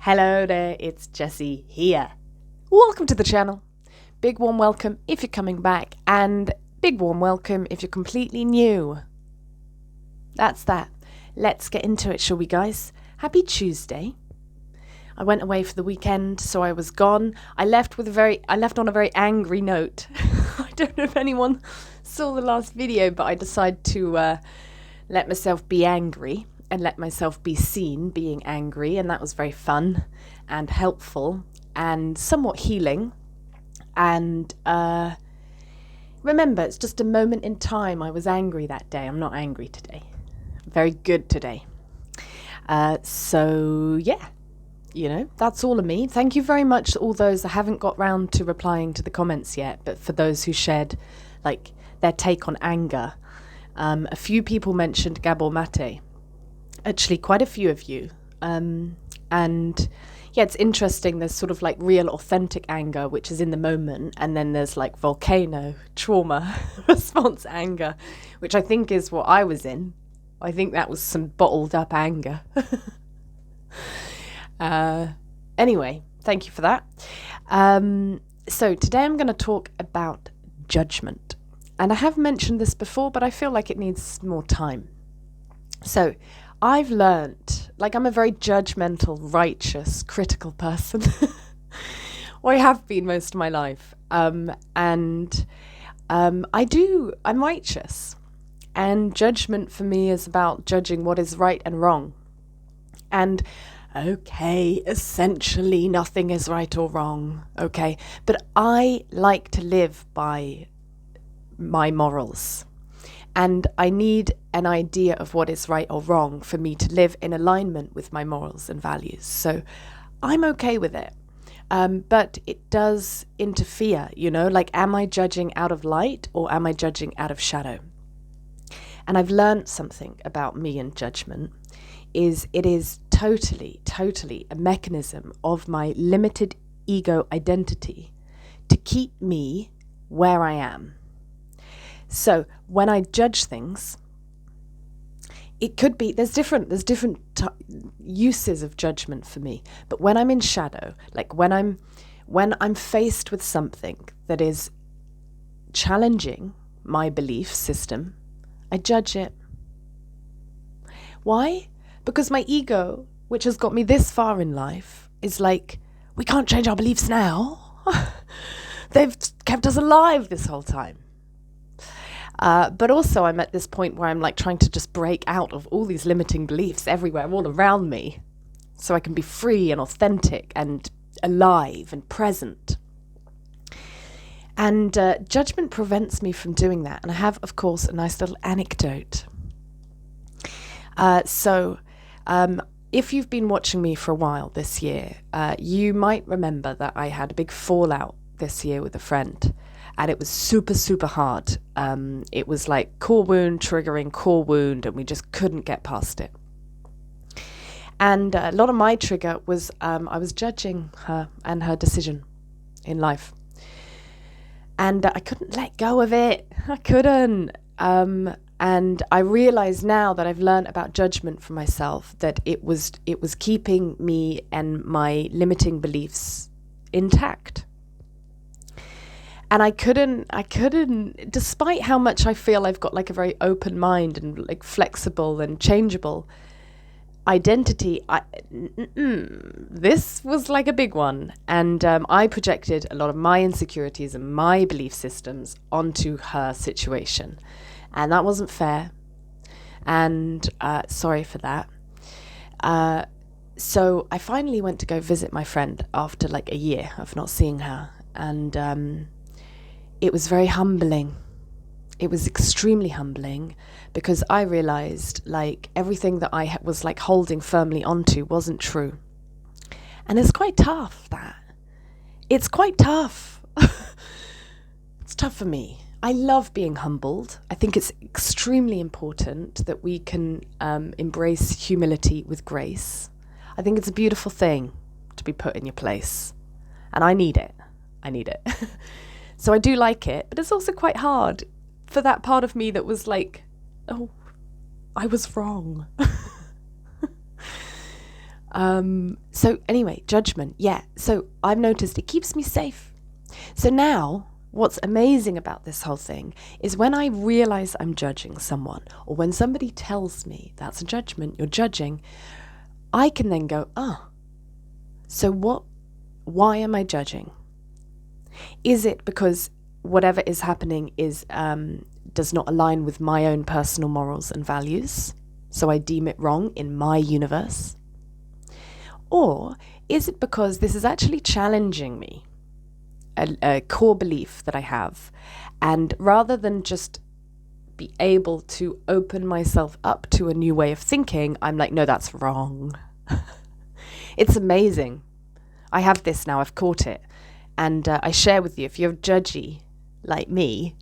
Hello there, it's Jessie here. Welcome to the channel. Big warm welcome if you're coming back, and big warm welcome if you're completely new. That's that. Let's get into it, shall we, guys? Happy Tuesday. I went away for the weekend, so I was gone. I left on a very angry note. I don't know if anyone saw the last video, but I decided to let myself be angry and let myself be seen being angry, and that was very fun and helpful and somewhat healing. And remember, it's just a moment in time. I was angry that day. I'm not angry today. Very good today. So yeah, that's all of me. Thank you very much to all those. I haven't got round to replying to the comments yet, but for those who shared their take on anger, a few people mentioned Gabor Mate. Actually, quite a few of you. And yeah, it's interesting. There's sort of real authentic anger, which is in the moment. And then there's volcano, trauma, response anger, which I think is what I was in. I think that was some bottled up anger. Anyway, thank you for that. So today I'm going to talk about judgment. And I have mentioned this before, but I feel like it needs more time. So I've learned, I'm a very judgmental, righteous, critical person. Or I have been most of my life. I'm righteous. And judgment for me is about judging what is right and wrong. And okay, essentially nothing is right or wrong, okay? But I like to live by my morals. And I need an idea of what is right or wrong for me to live in alignment with my morals and values. So I'm okay with it. But it does interfere, am I judging out of light or am I judging out of shadow? And I've learned something about me and judgment is it is totally a mechanism of my limited ego identity to keep me where I am. So when I judge things, it could be, there's different uses of judgment for me. But when I'm in shadow, when I'm faced with something that is challenging my belief system, I judge it. Why? Because my ego, which has got me this far in life, is we can't change our beliefs now. They've kept us alive this whole time. But also I'm at this point where I'm trying to just break out of all these limiting beliefs everywhere, all around me, so I can be free and authentic and alive and present. And judgment prevents me from doing that. And I have, of course, a nice little anecdote. If you've been watching me for a while this year, you might remember that I had a big fallout this year with a friend. And it was super, super hard. It was core wound triggering core wound, and we just couldn't get past it. And a lot of my trigger was I was judging her and her decision in life. And I couldn't let go of it. I couldn't. And I realize now that I've learned about judgment for myself, that it was keeping me and my limiting beliefs intact. And I couldn't, despite how much I feel I've got a very open mind and flexible and changeable identity, this was a big one. And I projected a lot of my insecurities and my belief systems onto her situation. And that wasn't fair. And sorry for that. So I finally went to go visit my friend after a year of not seeing her. And it was very humbling. It was extremely humbling because I realized everything that I was holding firmly onto wasn't true. And it's quite tough, that. It's quite tough. It's tough for me. I love being humbled. I think it's extremely important that we can embrace humility with grace. I think it's a beautiful thing to be put in your place. And I need it. So I do like it, but it's also quite hard for that part of me that was oh, I was wrong. So anyway, judgment. Yeah. So I've noticed it keeps me safe. So now what's amazing about this whole thing is when I realize I'm judging someone, or when somebody tells me that's a judgment, you're judging, I can then go, so why am I judging? Is it because whatever is happening is does not align with my own personal morals and values, so I deem it wrong in my universe? Or is it because this is actually challenging me, a core belief that I have, and rather than just be able to open myself up to a new way of thinking, I'm like, no, that's wrong. It's amazing. I have this now, I've caught it. And I share with you, if you're judgy, like me,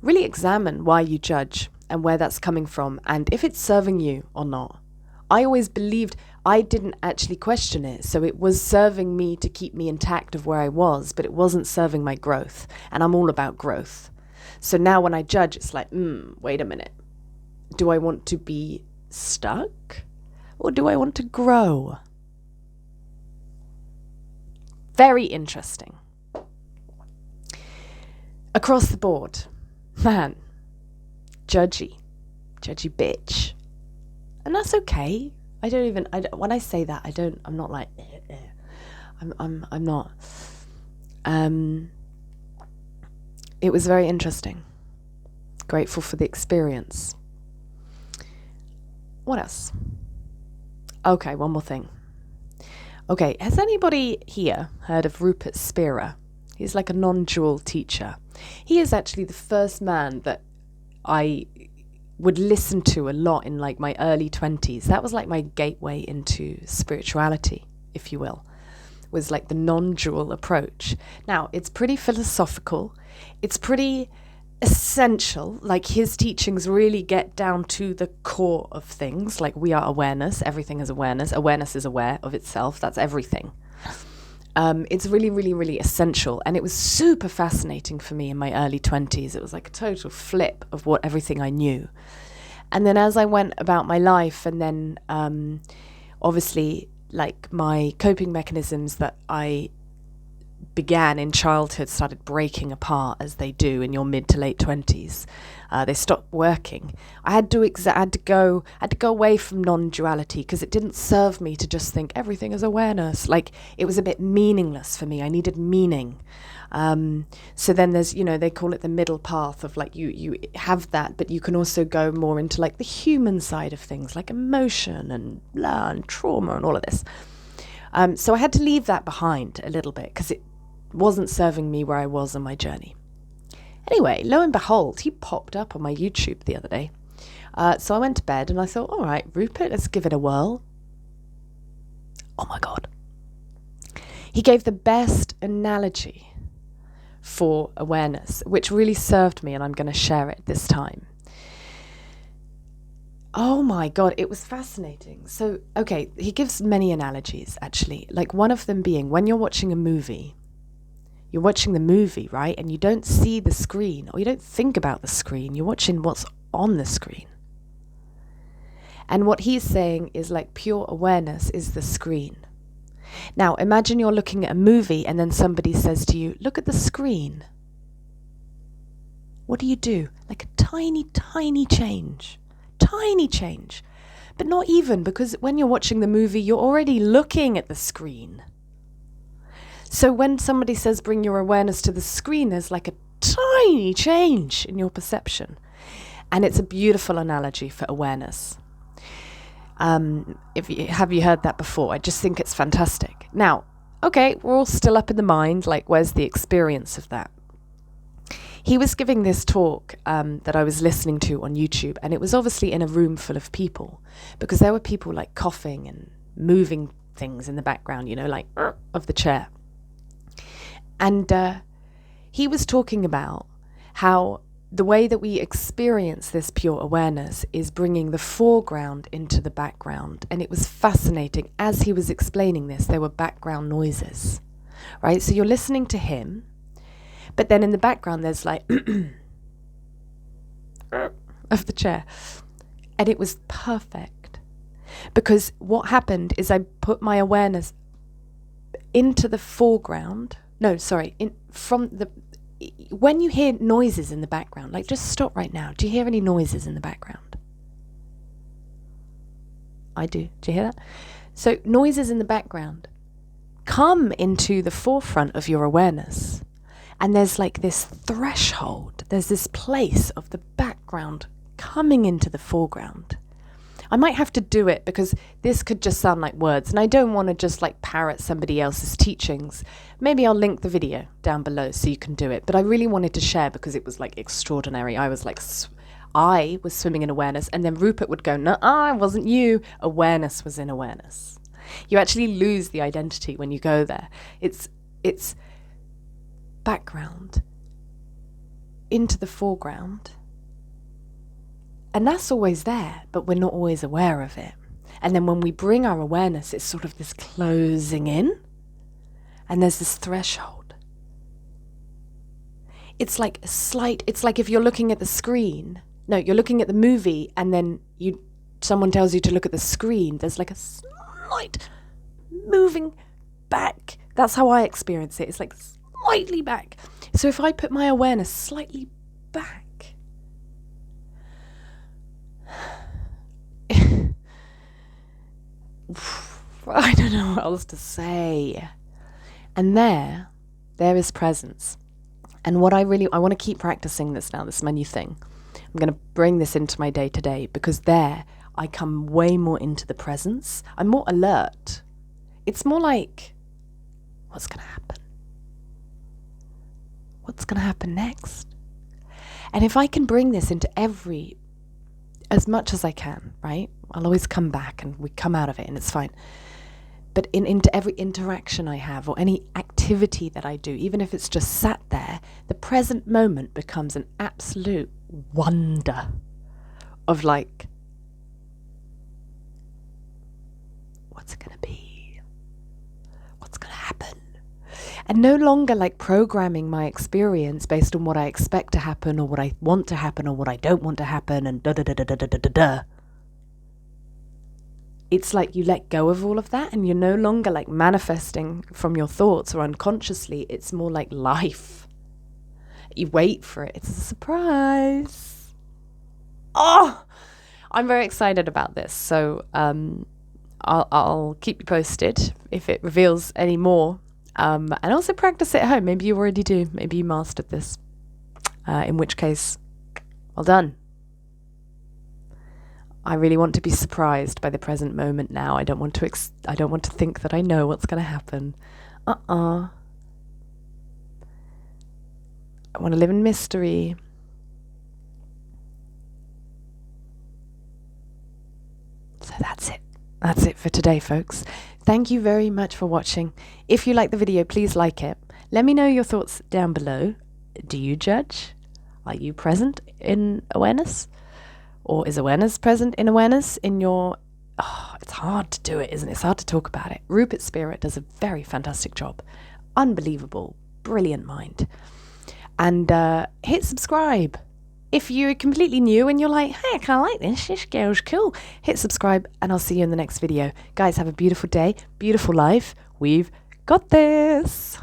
really examine why you judge and where that's coming from, and if it's serving you or not. I always believed I didn't actually question it, so it was serving me to keep me intact of where I was, but it wasn't serving my growth, and I'm all about growth. So now when I judge, it's like, wait a minute. Do I want to be stuck, or do I want to grow? Very interesting. Across the board, man, judgy bitch. And that's okay. When I say that, I'm not like, I'm not. It was very interesting. Grateful for the experience. What else? Okay, one more thing. Okay, has anybody here heard of Rupert Spira? He's like a non-dual teacher. He is actually the first man that I would listen to a lot in like my early 20s. That was like my gateway into spirituality, if you will, was like the non-dual approach. Now, it's pretty philosophical. It's pretty essential. Like his teachings really get down to the core of things. Like we are awareness. Everything is awareness. Awareness is aware of itself. That's everything. It's really, really, really essential. And it was super fascinating for me in my early 20s. It was like a total flip of everything I knew. And then as I went about my life, and then obviously like my coping mechanisms that I began in childhood started breaking apart, as they do in your mid to late 20s. They stopped working. I had to go away from non-duality because it didn't serve me to just think everything is awareness. Like it was a bit meaningless for me. I needed meaning. So then there's, they call it the middle path of like you have that, but you can also go more into like the human side of things, like emotion and trauma and all of this. So I had to leave that behind a little bit because it wasn't serving me where I was on my journey. Anyway, lo and behold, he popped up on my YouTube the other day. So I went to bed and I thought, all right, Rupert, let's give it a whirl. Oh my God. He gave the best analogy for awareness, which really served me, and I'm going to share it this time. Oh my God, it was fascinating. So, okay, he gives many analogies, actually. Like one of them being when you're watching a movie, you're watching the movie, right? And you don't see the screen, or you don't think about the screen. You're watching what's on the screen. And what he's saying is like pure awareness is the screen. Now, imagine you're looking at a movie and then somebody says to you, look at the screen. What do? Like a tiny, tiny change. Tiny change. But not even, because when you're watching the movie, you're already looking at the screen. So when somebody says bring your awareness to the screen, there's like a tiny change in your perception. And it's a beautiful analogy for awareness. Have you heard that before? I just think it's fantastic. Now, okay, we're all still up in the mind, like where's the experience of that? He was giving this talk that I was listening to on YouTube, and it was obviously in a room full of people, because there were people like coughing and moving things in the background, like of the chair. And he was talking about how the way that we experience this pure awareness is bringing the foreground into the background. And it was fascinating. As he was explaining this, there were background noises, right? So you're listening to him, but then in the background, there's like of the chair. And it was perfect. Because what happened is I put my awareness into the foreground. No, sorry, when you hear noises in the background, like just stop right now. Do you hear any noises in the background? I do. Do you hear that? So noises in the background come into the forefront of your awareness. And there's like this threshold. There's this place of the background coming into the foreground. I might have to do it because this could just sound like words, and I don't want to just like parrot somebody else's teachings. Maybe I'll link the video down below so you can do it. But I really wanted to share because it was like extraordinary. I was swimming in awareness, and then Rupert would go, "Nuh-uh, it wasn't you. Awareness was in awareness." You actually lose the identity when you go there. It's background into the foreground. And that's always there, but we're not always aware of it. And then when we bring our awareness, it's sort of this closing in, and there's this threshold. It's like it's like if you're looking at the screen. No, you're looking at the movie, and then someone tells you to look at the screen. There's like a slight moving back. That's how I experience it. It's like slightly back. So if I put my awareness slightly back, I don't know what else to say. And there is presence. And what I want to keep practicing this now, this menu thing. I'm going to bring this into my day to day, because there I come way more into the presence. I'm more alert. It's more like, what's going to happen? What's going to happen next? And if I can bring this into as much as I can, right? I'll always come back and we come out of it and it's fine. But into every interaction I have or any activity that I do, even if it's just sat there, the present moment becomes an absolute wonder of like, what's it going to be? What's going to happen? And no longer like programming my experience based on what I expect to happen or what I want to happen or what I don't want to happen and da-da-da-da-da-da-da-da. It's like you let go of all of that and you're no longer like manifesting from your thoughts or unconsciously. It's more like life. You wait for it. It's a surprise. Oh, I'm very excited about this. So I'll keep you posted if it reveals any more. And also practice it at home. Maybe you already do. Maybe you mastered this. In which case, well done. I really want to be surprised by the present moment now. I don't want to think that I know what's going to happen. I want to live in mystery. So that's it. That's it for today, folks. Thank you very much for watching. If you like the video, please like it. Let me know your thoughts down below. Do you judge? Are you present in awareness? Or is awareness present in awareness in your... Oh, it's hard to do it, isn't it? It's hard to talk about it. Rupert's spirit does a very fantastic job. Unbelievable. Brilliant mind. And hit subscribe. If you're completely new and you're like, hey, I kind of like this. This girl's cool. Hit subscribe and I'll see you in the next video. Guys, have a beautiful day. Beautiful life. We've got this.